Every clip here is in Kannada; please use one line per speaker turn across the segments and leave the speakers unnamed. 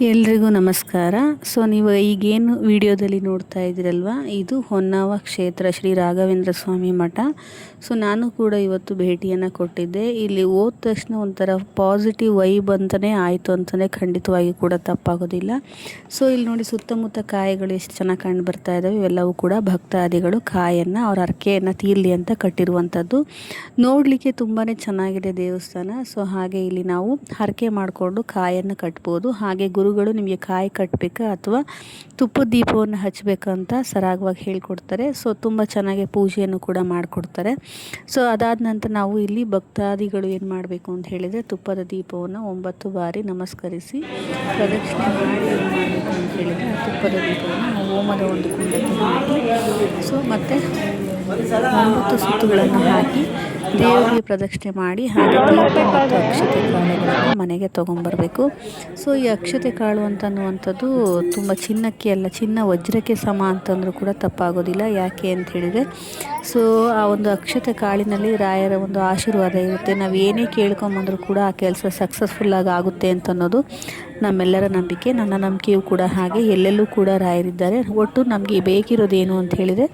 ಎಲ್ರಿಗೂ ನಮಸ್ಕಾರ. ಸೊ ನೀವು ಈಗೇನು ವಿಡಿಯೋದಲ್ಲಿ ನೋಡ್ತಾ ಇದ್ದೀರಲ್ವ, ಇದು ಹೊನ್ನಾವ ಕ್ಷೇತ್ರ ಶ್ರೀ ರಾಘವೇಂದ್ರ ಸ್ವಾಮಿ ಮಠ. ಸೊ ನಾನು ಕೂಡ ಇವತ್ತು ಭೇಟಿಯನ್ನು ಕೊಟ್ಟಿದ್ದೆ. ಇಲ್ಲಿ ಹೋದ ತಕ್ಷಣ ಒಂಥರ ಪಾಸಿಟಿವ್ ವೈಬ್ ಅಂತಲೇ ಆಯಿತು ಅಂತಲೇ ಖಂಡಿತವಾಗಿ ಕೂಡ ತಪ್ಪಾಗೋದಿಲ್ಲ. ಸೊ ಇಲ್ಲಿ ನೋಡಿ, ಸುತ್ತಮುತ್ತ ಕಾಯಿಗಳು ಎಷ್ಟು ಚೆನ್ನಾಗಿ ಕಂಡು ಬರ್ತಾ ಇದ್ದಾವೆ. ಇವೆಲ್ಲವೂ ಕೂಡ ಭಕ್ತಾದಿಗಳು ಕಾಯನ್ನು ಅವ್ರ ಹರಕೆಯನ್ನು ತೀರಲಿ ಅಂತ ಕಟ್ಟಿರುವಂಥದ್ದು. ನೋಡಲಿಕ್ಕೆ ತುಂಬಾ ಚೆನ್ನಾಗಿದೆ ದೇವಸ್ಥಾನ. ಸೊ ಹಾಗೆ ಇಲ್ಲಿ ನಾವು ಹರಕೆ ಮಾಡಿಕೊಂಡು ಕಾಯನ್ನು ಕಟ್ಬೋದು. ಹಾಗೆ ಗುರುಗಳು ನಿಮಗೆ ಕಾಯಿ ಕಟ್ಟಬೇಕಾ ಅಥವಾ ತುಪ್ಪದ ದೀಪವನ್ನು ಹಚ್ಚಬೇಕಂತ ಸರಾಗವಾಗಿ ಹೇಳ್ಕೊಡ್ತಾರೆ. ಸೊ ತುಂಬ ಚೆನ್ನಾಗಿ ಪೂಜೆಯನ್ನು ಕೂಡ ಮಾಡಿಕೊಡ್ತಾರೆ. ಸೊ ಅದಾದ ನಂತರ ನಾವು ಇಲ್ಲಿ ಭಕ್ತಾದಿಗಳು ಏನು ಮಾಡಬೇಕು ಅಂತ ಹೇಳಿದರೆ, ತುಪ್ಪದ ದೀಪವನ್ನು 9 ಬಾರಿ ನಮಸ್ಕರಿಸಿ ಪ್ರದಕ್ಷಿಣೆ ಮಾಡಿ ಏನು ಮಾಡಬೇಕು ಅಂತ ಹೇಳಿದರೆ, ಆ ತುಪ್ಪದ ದೀಪವನ್ನು ಹೋಮದ ಒಂದು ಕುಂಡಕ್ಕೆ ಹಾಕಿ, ಸೊ ಮತ್ತು 9 ಸುತ್ತುಗಳನ್ನು ಹಾಕಿ ದೇವರಿಗೆ ಪ್ರದಕ್ಷಿಣೆ ಮಾಡಿ, ಹಾಗೆ ದೀಪ ಮತ್ತು ಅಕ್ಷತೆ ಕಾಳುಗಳನ್ನು ಮನೆಗೆ ತೊಗೊಂಬರಬೇಕು. ಸೊ ಈ ಅಕ್ಷತೆ ಕಾಳು ಅಂತನ್ನುವಂಥದ್ದು ತುಂಬ ಚಿನ್ನಕ್ಕೆ ಅಲ್ಲ, ಚಿನ್ನ ವಜ್ರಕ್ಕೆ ಸಮ ಅಂತಂದರೂ ಕೂಡ ತಪ್ಪಾಗೋದಿಲ್ಲ. ಯಾಕೆ ಅಂತ ಹೇಳಿದರೆ, ಸೊ ಆ ಒಂದು ಅಕ್ಷತೆ ಕಾಳಿನಲ್ಲಿ ರಾಯರ ಒಂದು ಆಶೀರ್ವಾದ ಇರುತ್ತೆ. ನಾವು ಏನೇ ಕೇಳ್ಕೊಂಬಂದರೂ ಕೂಡ ಆ ಕೆಲಸ ಸಕ್ಸಸ್ಫುಲ್ಲಾಗಿ ಆಗುತ್ತೆ ಅಂತ ಅನ್ನೋದು ನಮ್ಮೆಲ್ಲರ ನಂಬಿಕೆ. ನನ್ನ ನಂಬಿಕೆಯೂ ಕೂಡ ಹಾಗೆ. ಎಲ್ಲೆಲ್ಲೂ ಕೂಡ ರಾಯರಿದ್ದಾರೆ. ಒಟ್ಟು ನಮಗೆ ಬೇಕಿರೋದೇನು ಅಂತ ಹೇಳಿದರೆ,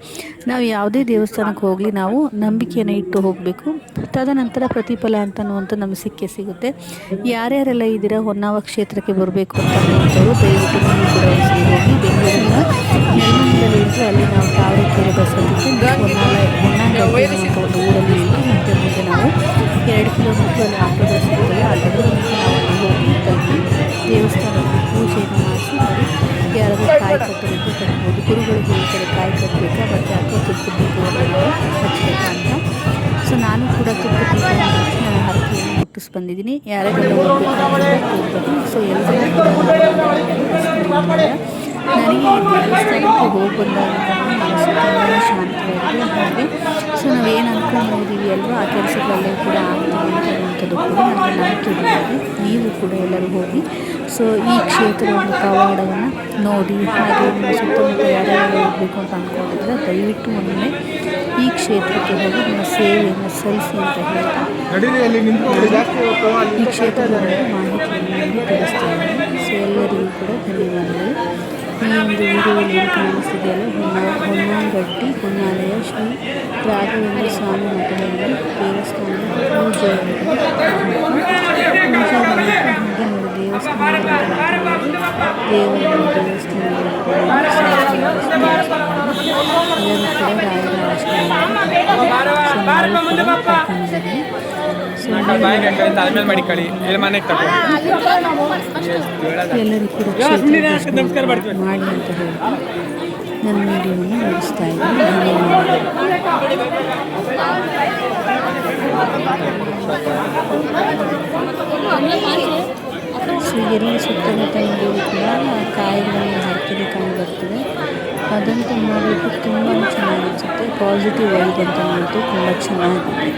ನಾವು ಯಾವುದೇ ದೇವಸ್ಥಾನಕ್ಕೆ ಹೋಗಲಿ ನಾವು ನಂಬಿಕೆಯನ್ನು ಇಟ್ಟು ಹೋಗಬೇಕು. ತದನಂತರ ಪ್ರತಿಫಲ ಅಂತನ್ನುವಂಥ ನಮಗೆ ಸಿಗುತ್ತೆ. ಯಾರ್ಯಾರೆಲ್ಲ ಇದ್ದೀರಾ ಹೊನ್ನಾವ ಕ್ಷೇತ್ರಕ್ಕೆ ಬರಬೇಕು ಅಂತಂಥವ್ರು ದಯವಿಟ್ಟು ನೀವು ಕೂಡ ಒಂದ್ಸರಿ ಹೋಗಿ. ಬೆಂಗಳೂರಿನ ನೆಲಮಂಗಲದಲ್ಲಿ ಇದ್ದು ಅಲ್ಲಿ ನಾವು ತಾವರೆಕೆರೆ ಬಸ್ ಹತ್ತಿದ್ದು ಹೊನ್ನಾಗಡ್ಡೆ ಅಂತ ಒಂದು ಊರಲ್ಲಿ ಇದ್ದು, ಮತ್ತು ಮುಂದೆ ನಾವು 2 ಕಿಲೋಮೀಟರ್ ಅಲ್ಲಿ ಆಟೋ ಬಸ್ ಇರ್ತದೆ. ಆಟೋದ ಮುಂದೆ ನಾವು ಅಲ್ಲಿ ಹೋಗಿ ತಲುಪಿ ದೇವಸ್ಥಾನದಲ್ಲಿ ಪೂಜೆಯನ್ನು ಮಾಡಿಸಿ, ಯಾರಾದರೂ ಕಾಯಿ ಕಟ್ಟಬೇಕು ಕಟ್ಬೋದು. ಗುರುಗಳು ಹೇಳ್ತಾರೆ ಕಾಯಿ ಕಟ್ಟಬೇಕಾ ಮತ್ತು ಅಥವಾ ತುಪ್ಪದ ದೀಪವನ್ನು ನಾವು ಹಚ್ಚಬೇಕಾ ಅಂತ. ಸೊ ನಾನು ಕೂಡ ತುಪ್ಪದ ದೀಪವನ್ನು ಹಚ್ಚಿ ನಾನು ಹರಕೆಯನ್ನು ಮುಟ್ಟಿಸಿ ಬಂದಿದ್ದೀನಿ. ಯಾರೆಲ್ಲ ಹೋಗಬೇಕು. ಸೊ ಎಲ್ಲರೂ ಕೂಡ ನನಗೆ ದೇವಸ್ಥಾನಕ್ಕೆ ಹೋಗಿ ಬಂದಾಗ ಮನಸ್ಸು ತುಂಬ ಶಾಂತವಾಗಿದೆ. ಹಾಗೆ ಸೊ ನಾವೇನು ಅಂದ್ಕೊಂಡಿದ್ದೀವಿ ಅಲ್ವ, ಆ ಕೆಲಸಗಳಲ್ಲೇ ಕೂಡ ಆಗ್ತೀವಿ ಅನ್ನುವಂಥದ್ದು ಕೂಡ ನನಗೆ ನಂಬಿಕೆ ಬಂದಿದೆ. ನೀವು ಕೂಡ ಎಲ್ಲರೂ ಹೋಗಿ ಸೊ ಈ ಕ್ಷೇತ್ರದ ಒಂದು ಪವಾಡವನ್ನು ನೋಡಿ, ಹಾಗೆ ನಿಮ್ಮ ಸುತ್ತಮುತ್ತ ಯಾರ್ಯಾರು ಹೋಗಬೇಕು ಅಂತ ಅಂದ್ಕೊಂಡಿದ್ರೆ ದಯವಿಟ್ಟು ಒಮ್ಮೆ ಈ ಕ್ಷೇತ್ರಕ್ಕೆ ಹೋಗಿ ನಿಮ್ಮ ಸೇವೆಯನ್ನು ಸಲ್ಲಿಸಿ ಅಂತ ಹೇಳ್ತಾ ಈ ಕ್ಷೇತ್ರದ ಮಾಹಿತಿಯನ್ನು ತಿಳಿಸ್ತಾ ಇದ್ದೀನಿ. ಸೊ ಎಲ್ಲರಿಗೂ ಕೂಡ ಧನ್ಯವಾದಗಳು. ಈ ಒಂದು ವಿಡಿಯೋದಲ್ಲಿ ಏನು ಕಾಣಿಸ್ತಿದೆಯಲ್ಲ, ಹೊನ್ನಾಗಡ್ಡಿ ಹೊನ್ನಾಲಯ ಶ್ರೀ ರಾಘವೇಂದ್ರ ಸ್ವಾಮಿ ಮಠದಲ್ಲಿ ದೇವಸ್ಥಾನದ ಪೂಜೆಯನ್ನು ಹಾಗೆ ನೋಡಿ ದೇವಸ್ಥಾನದಲ್ಲಿ ದೇವರ ದೇವಸ್ಥಾನದಲ್ಲಿ ಎಲ್ಲರೂ ಕೂಡ ರಾಯರ ಎಲ್ಲರೂ ಕೂಡ ಮಾಡಿ ಅಂತ ಹೇಳಿ ನನ್ನ ವಿಡಿಯೋವನ್ನು ನಡೆಸ್ತಾ ಇದ್ದೀನಿ. ಸೊ ಎಲ್ಲ ಸುತ್ತಮುತ್ತ ನೋಡಿದ್ರು ಕೂಡ ಕಾಯಿಗಳನ್ನು ಹರಕೆಗೆ ಕಂಡು ಬರ್ತದೆ. ಅದಂತೂ ನೋಡಲಿಕ್ಕೆ ತುಂಬ ಚೆನ್ನಾಗಿ ಅನಿಸುತ್ತೆ. ಪಾಸಿಟಿವ್ ವೈಬ್ ಅಂತ ನೋಡಿದ್ದು ತುಂಬ ಚೆನ್ನಾಗಿದೆ.